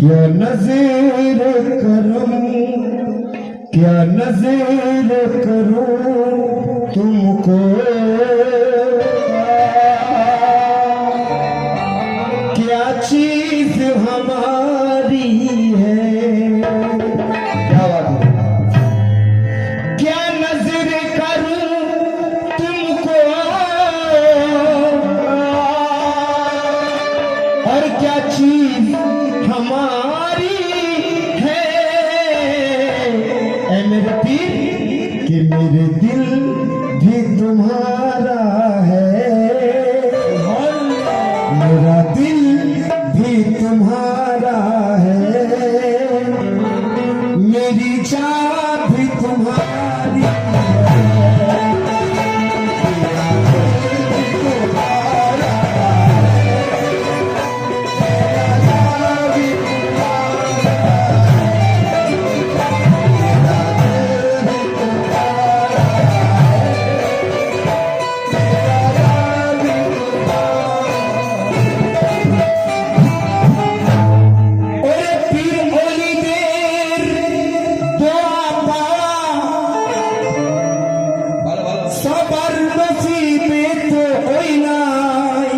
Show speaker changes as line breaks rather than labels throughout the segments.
क्या नज़ीर करम, क्या नज़ीर करूं तुमको, क्या चीज हमारी है। क्या बात है। क्या नज़ीर करूं तुमको और क्या चीज हमारी है। ऐ मेरे पीर कि मेरे दिल भी तुम्हारा है, मेरा दिल भी तुम्हारा है, मेरी जान भी तुम्हारी है। সবার নসিবে তো ওই নাই,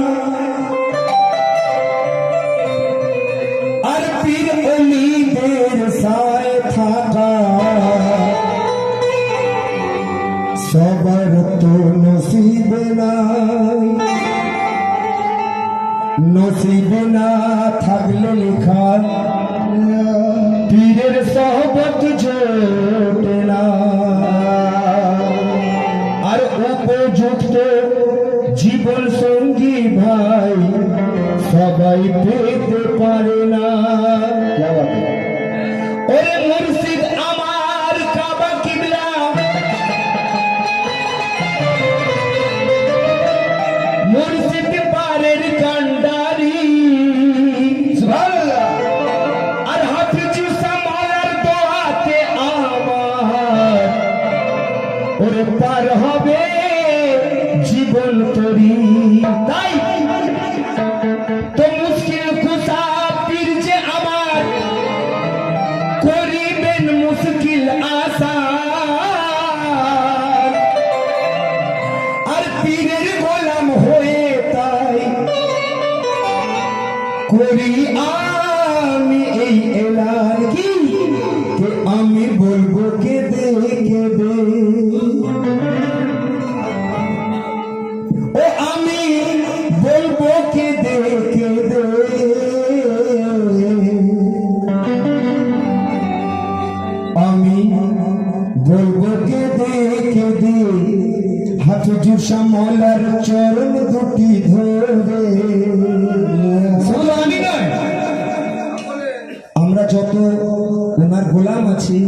আর পীর ওলিদের সায় থাকা সবার তো নসিবে নাই। নসিবে না থাকলে লেখা পীরের সহবত জোটে না, আর উপযুক্ত জীবন সঙ্গী ভাই সবাই পেতে পারে না। ওরে মুর্শিদ আমার কাবা কিবলা, মুর্শিদ পারের কান্ডারি, সুবহানাল্লাহ। আর হাফিজ সামালার দোয়াতে আমার ওরে পার হবে জীবন তরি। তাই তো মুশকিল কুশা পীর যে আমার করিবেন মুশকিল আসান, আর পীরের গোলাম হয়ে তাই করি আমি এই এলান কি যে আমি বলবো কেঁদে কেঁদে, ও আমি বলবো কেঁদে কেঁদে, আমি বলবো কেঁদে কেঁদে, হাফিজুর শামলার চরণ দুটি ধরে। আমরা যত ওনার গোলাম আছি,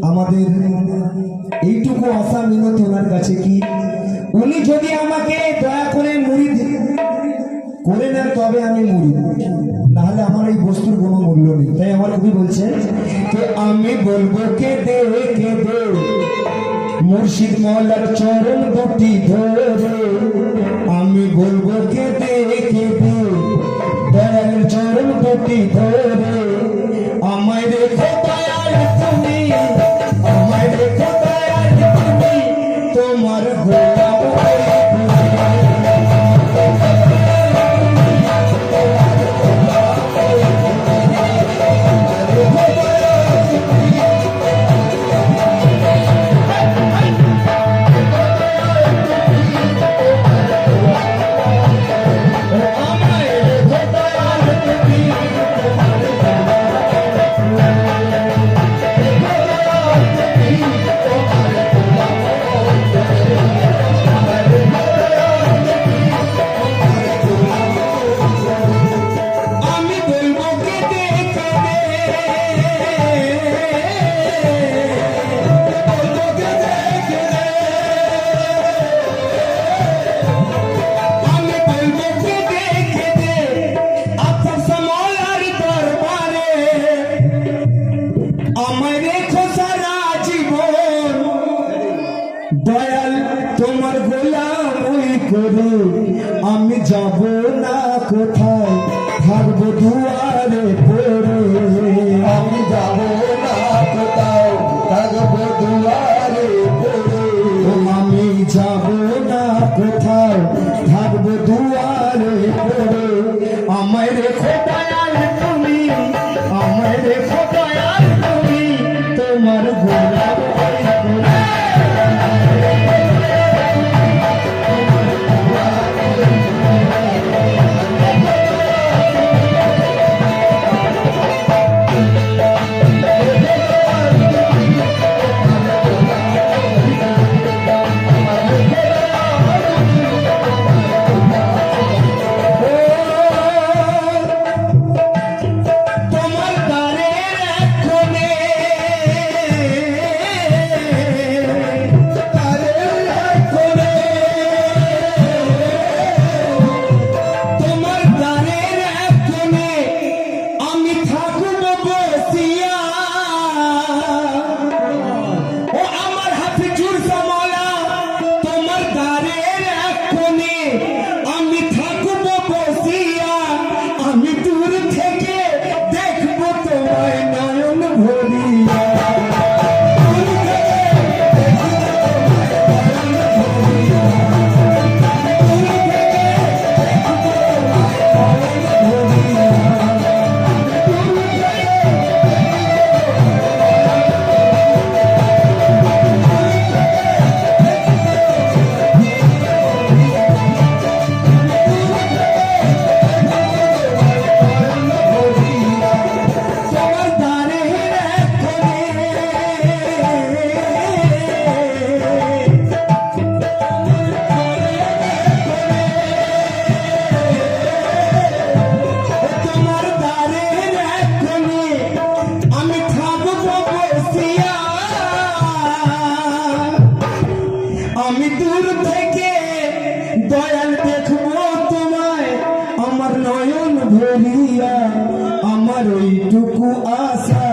আমাদের এইটুকু আশা মিনত ওনার কাছে কি উনি যদি আমাকে দয়া করে মুরিদ করে নেন তবে আমি মুরিদ, নাহলে আমার এই বস্তুর কোনো মূল্য নেই। তাই আমার কবি বলছে যে আমি বলবো কেঁদে কেঁদে, মুর্শিদ মওলার চরণ দুটি ধরে, আমি বলবো কেঁদে কেঁদে, দয়ালের চরণ দুটি ধরে। আমায় রেখো দয়াল তুমি, আমায় রেখো দয়াল তুমি, তোমার গোলাম দয়াল তোমার গোলামি করে আমি যাব না কোথায়, থাকবো দুয়ারে পড়ে। কোথাও থাকবো দুয়ারে পড়ে আমায় রেখো দয়াল তুমি আমায় রেখো দয়াল তুমি তোমার গোলাপ আমি দূর থেকে দয়াল দেখবো তোমায় আমার নয়ন ভরিয়া আমার ওইটুকু আশা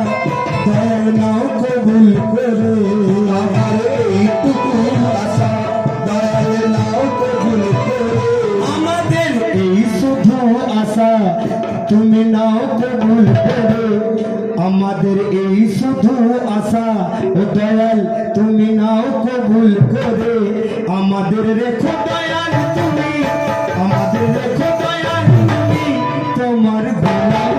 দয়াল নাও কবুল করে আমার এইটুকু আশা দয়াল নাও কবুল করে আমাদের এই শুধু আশা তুমি নাও কবুল করে আমাদের এই শুধু আশা ও দয়াল তুমি নাও কবুল করে আমাদের রেখো দয়াল তুমি আমাদের রেখো দয়াল তুমি তোমার গোলাপ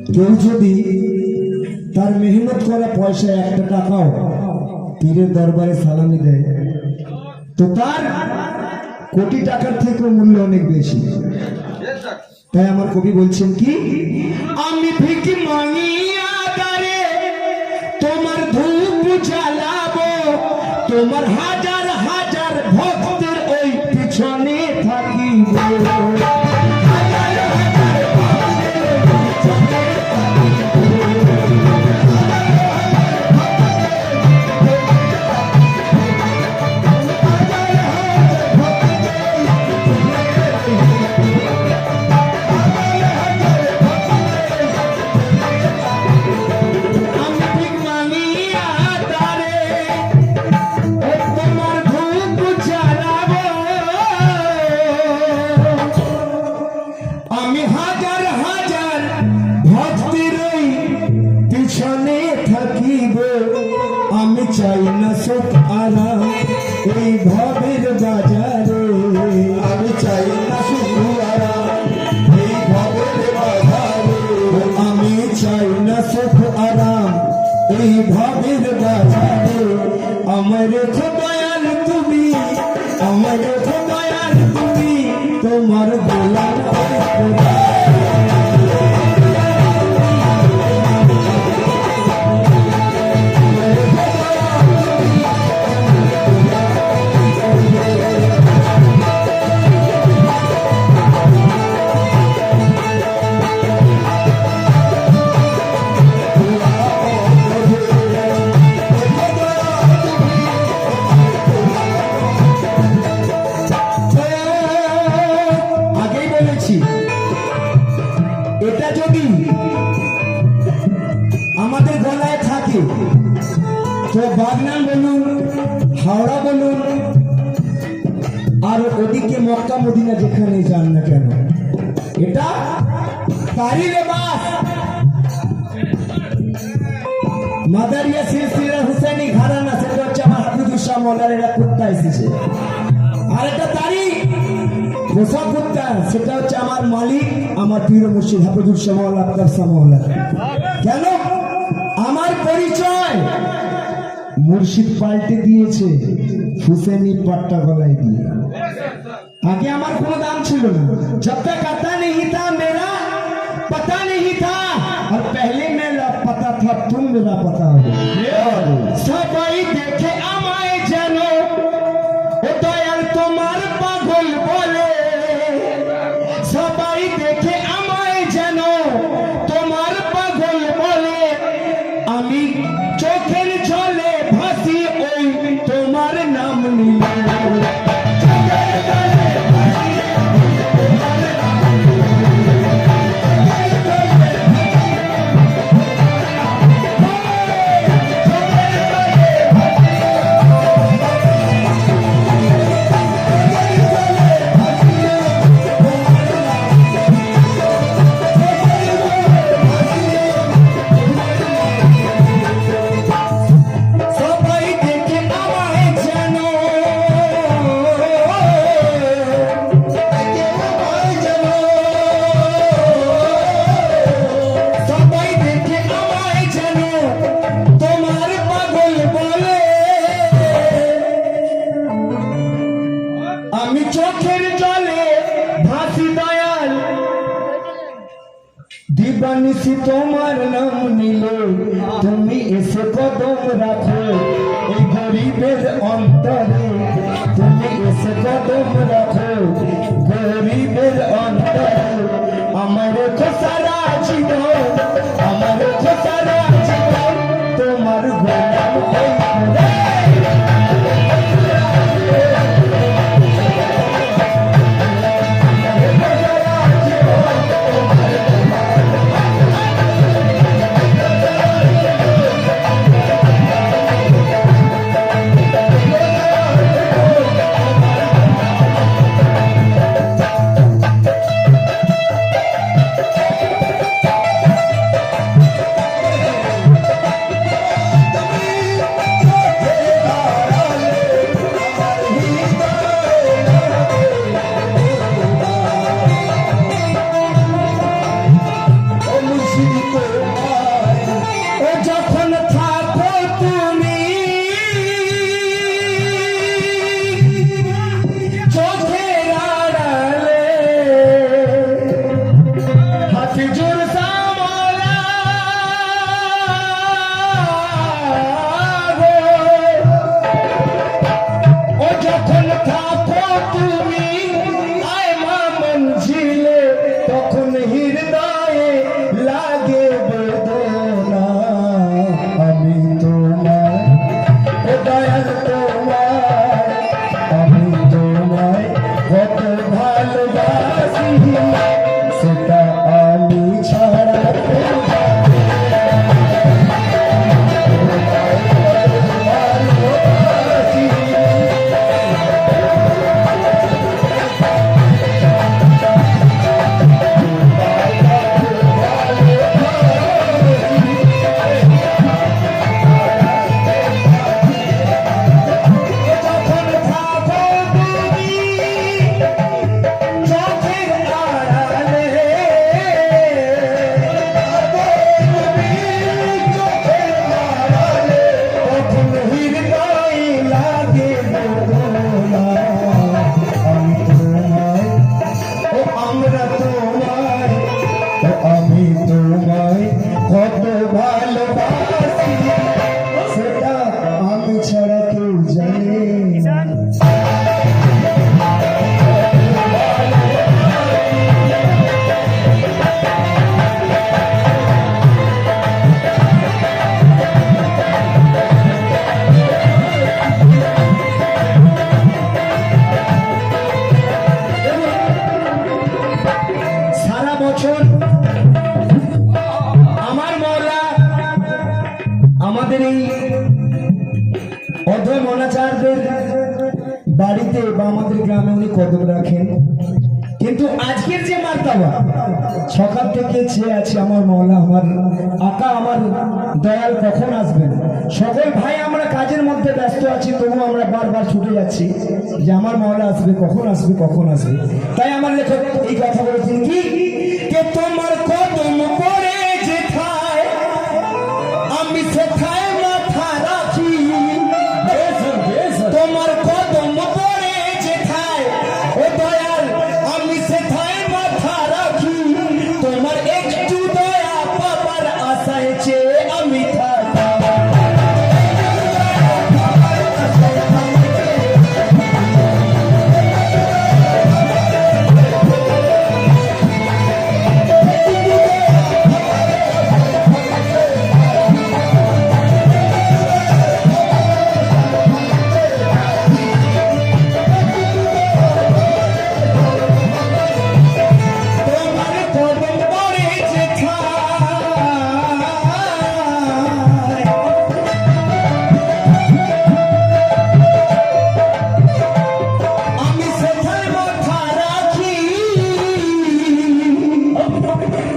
কেউ যদি তার মেহনত করা পয়সা একটা টাকাও পীরের দরবারে সালামি দেয় তো তার কোটি টাকার থেকেও মূল্য অনেক বেশি। তাই আমার কবি বলছেন কি আমি ভিকি মাঙিয়া দারে তোমার ধূপ জ্বালাবো তোমার হাজার হাজার ভক্তের ওই পিছনে থাকিব তোমার ধূপ জ্বালা সুখ আরাম এই ভবের বাজারে,
আমি চাই না সুখ আরাম এই ভবের বাজারে,
আমি চাই না সুখ আরাম এই ভবের বাজারে। আমার খোদায়াল তুমি, আমার খোদায়াল তুমি, তোমার গোলাম খোদা। আগেই বলেছি এটা যদি আমাদের গলায় থাকে তো বাগনান বলুন, হাওড়া বলুন, আর ওদিকে মক্কা মদিনা যেখানে যান না কেন, এটা তারই লেবাস। মাদারিয়া সিলসিলা হুসেনি ঘরানা, সেটা হচ্ছে আমার হাফিজুর শাহ মৌলার এরা কুত্তা এসেছে। আর এটা তারই পোষা কুত্তা, সেটা হচ্ছে আমার মালিক, আমার পীর মুর্শিদ হাফিজুর শাহ মৌলা আক্তার শাহ মৌলা। কেন? আমার পরিচয় মুর্শিদ পাল্টে দিয়েছে হুসেনি পাট্টা গলায় দিয়ে। আগে আমার কোনো দাম ছিল না, जब तक आता नहीं था मेरा पता नहीं था, और पहले मेरा पता था तुम मेरा पता हो। सबाई देखे আমায় যেন ও দয়াল তোমার পাগল বলে, সবাই দেখে আমায় যেন তোমার পাগল বলে, আমি চোখের জলে ভাসি ওই তোমার নাম নিয়ে। আমি চোখের জলে ভাসি দয়াল, দিবানিসি তোমার নাম নিলে, তুমি এসে কদম রাখো এই গরিবের অন্তরে, তুমি এসে কদম রাখো গরিবের অন্তরে। আমার খোসারা জীবন, আমার খোসারা জীবন, তোমার গোলাম ওই খোদা। গোপাল মনাচারদের বাড়িতে বা আমাদের গ্রামে উনি কদম রাখেন, কিন্তু আজকের যে মার্তাবা সকাল থেকে চেয়ে আছে আমার মওলা, আমার আকা, আমার দয়াল কখন আসবেন। সকল ভাই আমরা কাজের মধ্যে ব্যস্ত আছি, তবু আমরা বারবার ছুটে যাচ্ছি যে আমার মওলা আসবে, কখন আসবে, কখন আসবে। তাই আমার লেখক এই কথা বলেছেন কি, কে তোমার কদম পড়ে যেথায় আমি সেথায় মাথা রাখি, তোমার কদম পড়ে যেথায় ও দয়াল আমি সেথায় মাথা রাখি, তোমার একটু দয়া পাবার আশায় চেয়ে আমি থাকি।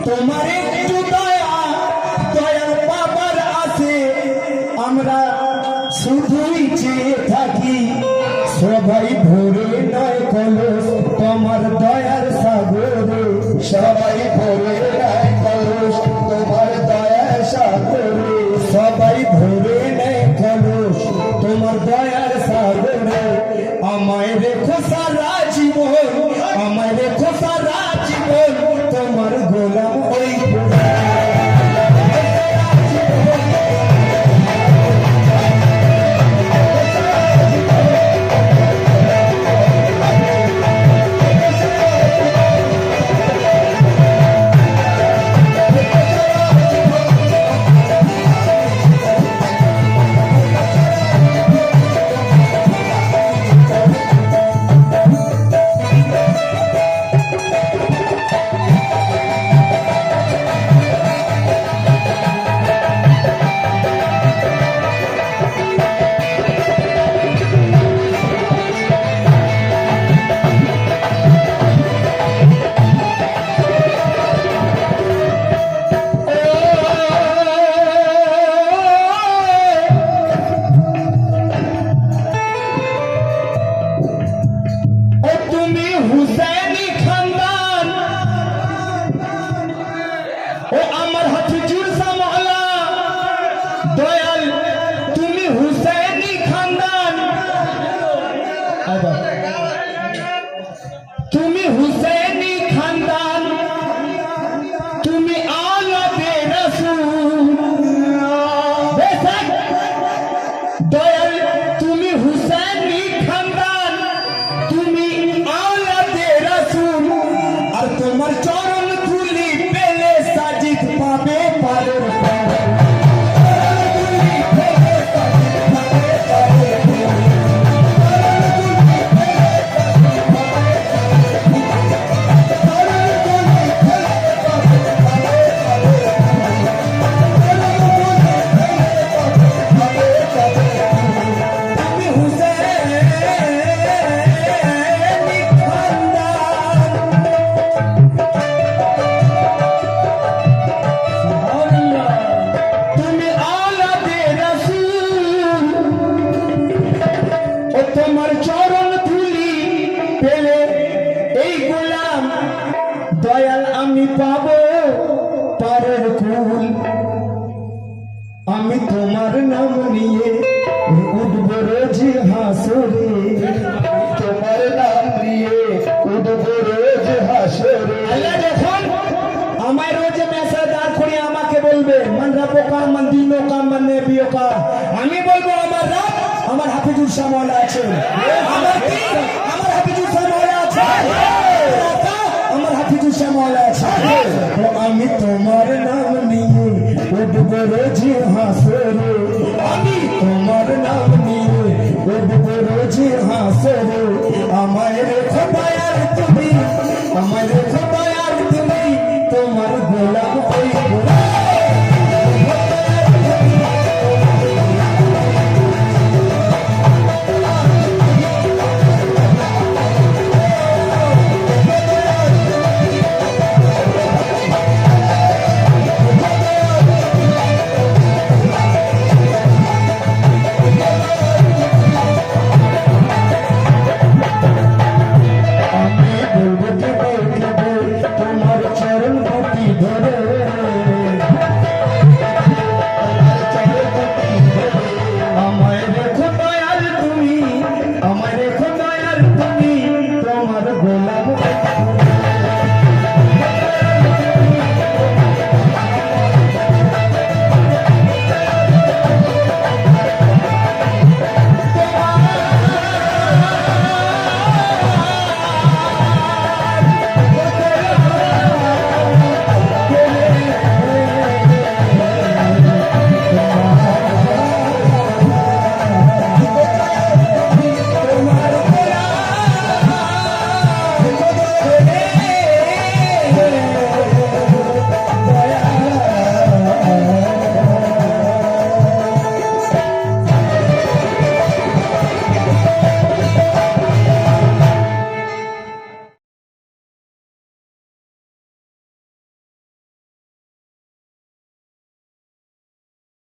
তোমার একটু দয়া দয়াল বাবার আছে আমরা শুধুই চেয়ে থাকি, সবাই ভরে নয় কলস তোমার দয়ার সাগরে,
সবাই ভরে নেয় কলস তোমার দয়ার সাগরে,
সবাই ভরে নেয় কলস তোমার দয়ার সাগরে। আমায় রেখো সারা জীবন, আমায় রেখো সারা জীবন তোমার গোলাম ওই হুসেনি খানদান ও আমার হাফিজুর সামলা দয়াল, তুমি হুসেনি খানদান, তুমি হুসেনি খানদান, তুমি আওলাদে রাসূল দয়াল, তুমি হুসেনি খানদান, তুমি আর তোমার চরণ ধুলি পেলে সাজিদ পাবে পারের তোমার চরণ ধুলি পেলে এই গোলাম দয়াল আমি পাবো পারের কুল, আমি তোমার নাম নিয়ে উঠবো রোজ হাসরে,
তোমার নাম নিয়ে উঠবো রোজ হাসরে।
আল্লাহ যখন আমায় রোজ মেসা দাঁড় করে আমাকে বলবে মান রাব্বুকা মান দীনুকা মান নবিয়ুকা, আমি বলবো আমার রব আমার হাফিজুর শাহ মাওলা আছে, আমার দ্বীন আমার হাফিজুর শাহ মাওলা আছে, আমার হাফিজুর শাহ মাওলা আছে। তো আমি তোমার নাম নিয়ে উঠবো রোজ হাসরে, আমি তোমার নাম নিয়ে উঠবো রোজ হাসরে। আমায় রেখো দয়াল তুমি, আমায় রেখো দয়াল তুমি তোমার গোলাম ওই গোলাম। আমার রেখো দয়ার